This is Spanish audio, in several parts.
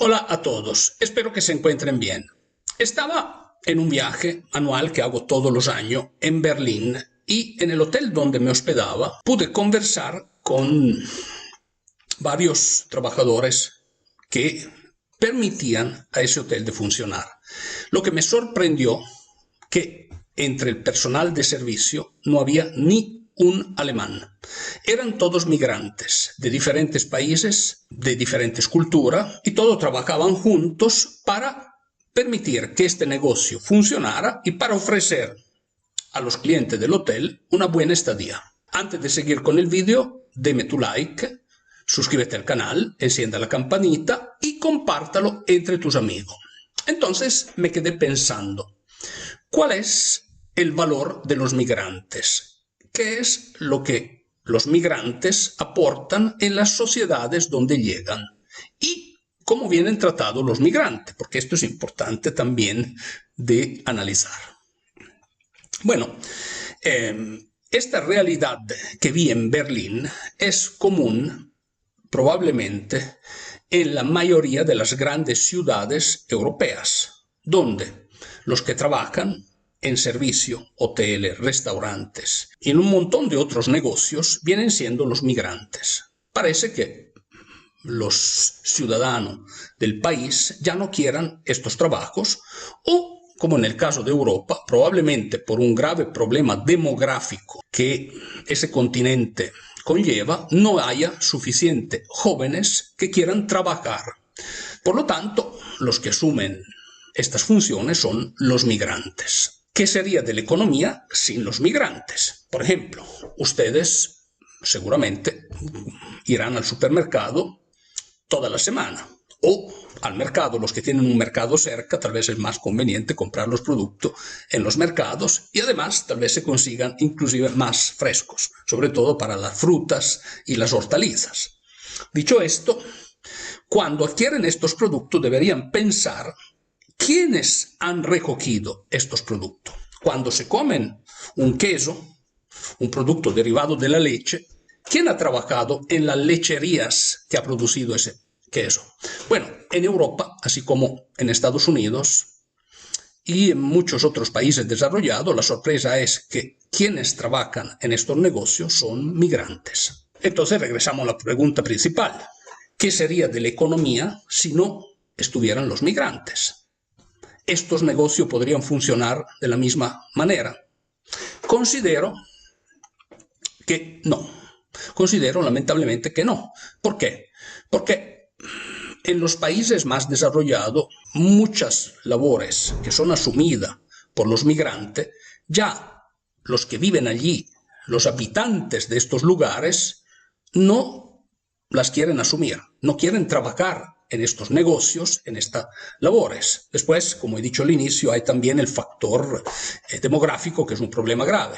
Hola a todos, espero que se encuentren bien. Estaba en un viaje anual que hago todos los años en Berlín y en el hotel donde me hospedaba pude conversar con varios trabajadores que permitían a ese hotel de funcionar. Lo que me sorprendió que entre el personal de servicio no había ni un alemán. Eran todos migrantes de diferentes países, de diferentes culturas, y todos trabajaban juntos para permitir que este negocio funcionara y para ofrecer a los clientes del hotel una buena estadía. Antes de seguir con el vídeo, deme tu like, suscríbete al canal, encienda la campanita y compártalo entre tus amigos. Entonces me quedé pensando, ¿cuál es el valor de los migrantes? ¿Qué es lo que los migrantes aportan en las sociedades donde llegan? ¿Y cómo vienen tratados los migrantes? Porque esto es importante también de analizar. Bueno, esta realidad que vi en Berlín es común probablemente en la mayoría de las grandes ciudades europeas, donde los que trabajan en servicio, hoteles, restaurantes y en un montón de otros negocios vienen siendo los migrantes. Parece que los ciudadanos del país ya no quieran estos trabajos o, como en el caso de Europa, probablemente por un grave problema demográfico que ese continente conlleva, no haya suficientes jóvenes que quieran trabajar. Por lo tanto, los que asumen estas funciones son los migrantes. ¿Qué sería de la economía sin los migrantes? Por ejemplo, ustedes seguramente irán al supermercado toda la semana o al mercado. Los que tienen un mercado cerca, tal vez es más conveniente comprar los productos en los mercados y además tal vez se consigan inclusive más frescos, sobre todo para las frutas y las hortalizas. Dicho esto, cuando adquieren estos productos deberían pensar ¿quiénes han recogido estos productos? Cuando se comen un queso, un producto derivado de la leche, ¿quién ha trabajado en las lecherías que ha producido ese queso? Bueno, en Europa, así como en Estados Unidos y en muchos otros países desarrollados, la sorpresa es que quienes trabajan en estos negocios son migrantes. Entonces regresamos a la pregunta principal. ¿Qué sería de la economía si no estuvieran los migrantes? ¿Estos negocios podrían funcionar de la misma manera? Considero que no. Considero lamentablemente que no. ¿Por qué? Porque en los países más desarrollados, muchas labores que son asumidas por los migrantes, ya los que viven allí, los habitantes de estos lugares, no las quieren asumir, no quieren trabajar en estos negocios, en estas labores. Después, como he dicho al inicio, hay también el factor demográfico, que es un problema grave.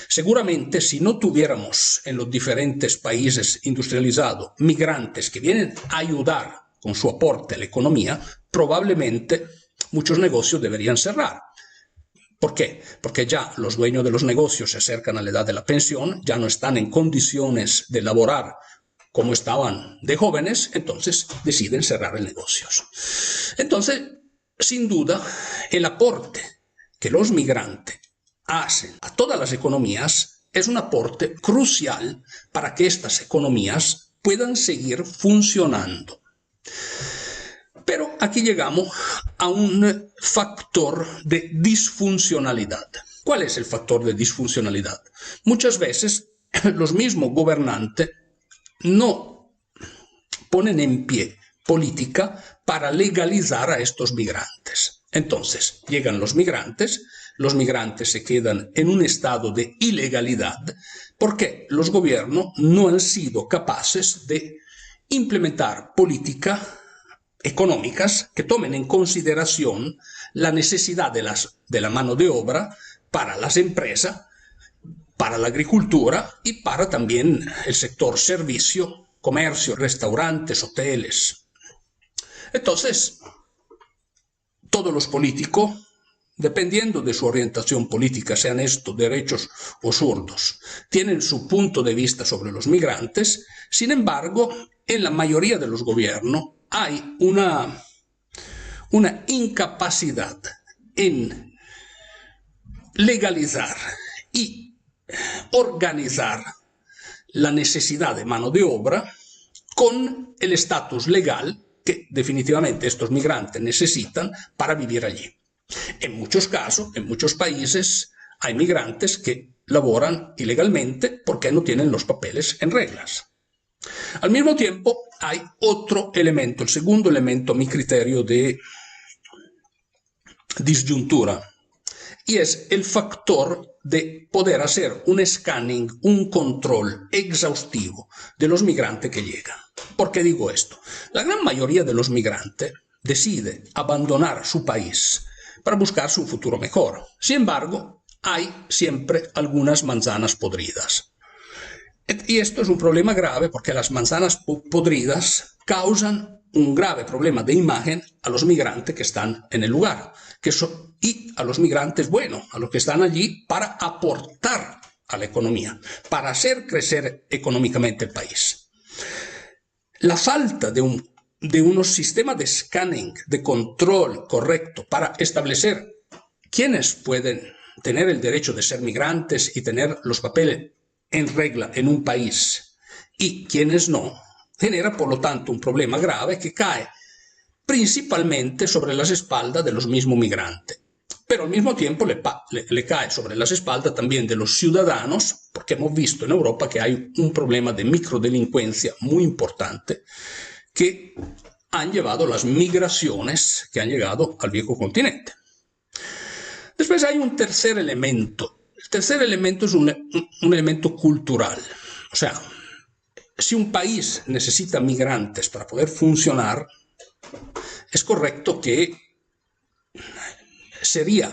Seguramente, si no tuviéramos en los diferentes países industrializados migrantes que vienen a ayudar con su aporte a la economía, probablemente muchos negocios deberían cerrar. ¿Por qué? Porque ya los dueños de los negocios se acercan a la edad de la pensión, ya no están en condiciones de laborar como estaban de jóvenes, entonces deciden cerrar el negocio. Entonces, sin duda, el aporte que los migrantes hacen a todas las economías es un aporte crucial para que estas economías puedan seguir funcionando. Pero aquí llegamos a un factor de disfuncionalidad. ¿Cuál es el factor de disfuncionalidad? Muchas veces los mismos gobernantes no ponen en pie política para legalizar a estos migrantes. Entonces, llegan los migrantes se quedan en un estado de ilegalidad porque los gobiernos no han sido capaces de implementar políticas económicas que tomen en consideración la necesidad de la mano de obra para las empresas, para la agricultura y para también el sector servicio, comercio, restaurantes, hoteles. Entonces, todos los políticos, dependiendo de su orientación política, sean estos derechos o zurdos, tienen su punto de vista sobre los migrantes. Sin embargo, en la mayoría de los gobiernos hay una una incapacidad en legalizar y organizar la necesidad de mano de obra con el estatus legal que definitivamente estos migrantes necesitan para vivir allí. En muchos casos, en muchos países, hay migrantes que laboran ilegalmente porque no tienen los papeles en reglas. Al mismo tiempo, hay otro elemento, el segundo elemento a mi criterio de disyuntura, y es el factor de poder hacer un scanning, un control exhaustivo de los migrantes que llegan. ¿Por qué digo esto? La gran mayoría de los migrantes decide abandonar su país para buscarse un futuro mejor. Sin embargo, hay siempre algunas manzanas podridas. Y esto es un problema grave porque las manzanas podridas causan un grave problema de imagen a los migrantes que están en el lugar y a los migrantes buenos, a los que están allí para aportar a la economía, para hacer crecer económicamente el país. La falta de unos sistemas de scanning, de control correcto para establecer quiénes pueden tener el derecho de ser migrantes y tener los papeles en regla en un país y quienes no, genera por lo tanto un problema grave que cae principalmente sobre las espaldas de los mismos migrantes, pero al mismo tiempo le cae sobre las espaldas también de los ciudadanos, porque hemos visto en Europa que hay un problema de microdelincuencia muy importante que han llevado las migraciones que han llegado al viejo continente. Después hay un tercer elemento. El tercer elemento es un elemento cultural. O sea, si un país necesita migrantes para poder funcionar, es correcto que sería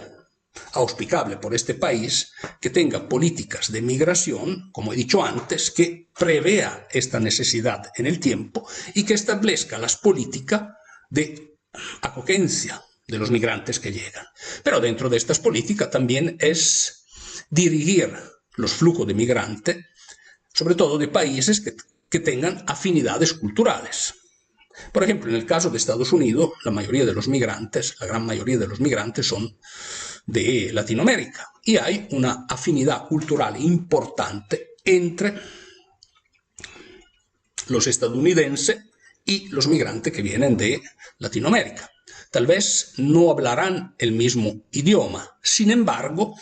auspicable por este país que tenga políticas de migración, como he dicho antes, que prevea esta necesidad en el tiempo y que establezca las políticas de acogencia de los migrantes que llegan. Pero dentro de estas políticas también es dirigir los flujos de migrantes, sobre todo de países que tengan afinidades culturales. Por ejemplo, en el caso de Estados Unidos, la gran mayoría de los migrantes son de Latinoamérica y hay una afinidad cultural importante entre los estadounidenses y los migrantes que vienen de Latinoamérica. Tal vez no hablarán el mismo idioma, sin embargo,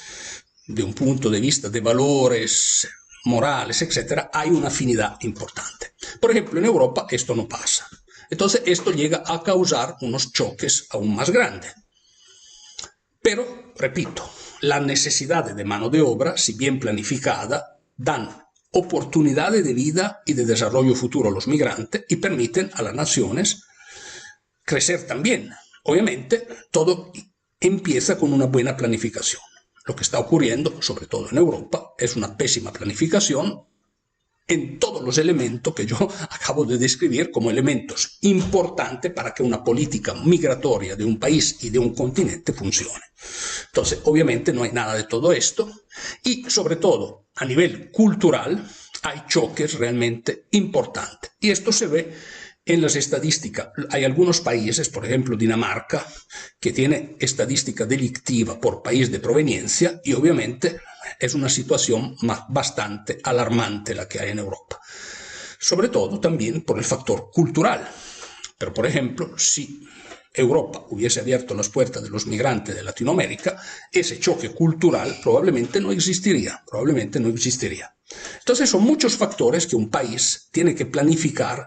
de un punto de vista de valores morales, etc., hay una afinidad importante. Por ejemplo, en Europa esto no pasa. Entonces, esto llega a causar unos choques aún más grandes. Pero, repito, las necesidades de mano de obra, si bien planificada, dan oportunidades de vida y de desarrollo futuro a los migrantes y permiten a las naciones crecer también. Obviamente, todo empieza con una buena planificación. Lo que está ocurriendo, sobre todo en Europa, es una pésima planificación en todos los elementos que yo acabo de describir como elementos importantes para que una política migratoria de un país y de un continente funcione. Entonces, obviamente no hay nada de todo esto y, sobre todo, a nivel cultural, hay choques realmente importantes. Y esto se ve en las estadísticas. Hay algunos países, por ejemplo Dinamarca, que tiene estadística delictiva por país de proveniencia y obviamente es una situación bastante alarmante la que hay en Europa. Sobre todo también por el factor cultural. Pero, por ejemplo, si Europa hubiese abierto las puertas de los migrantes de Latinoamérica, ese choque cultural probablemente no existiría. Entonces son muchos factores que un país tiene que planificar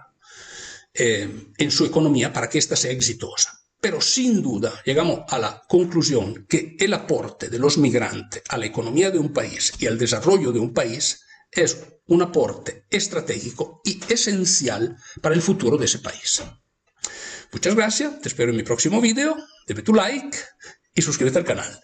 en su economía para que ésta sea exitosa. Pero sin duda llegamos a la conclusión que el aporte de los migrantes a la economía de un país y al desarrollo de un país es un aporte estratégico y esencial para el futuro de ese país. Muchas gracias, te espero en mi próximo video, dame tu like y suscríbete al canal.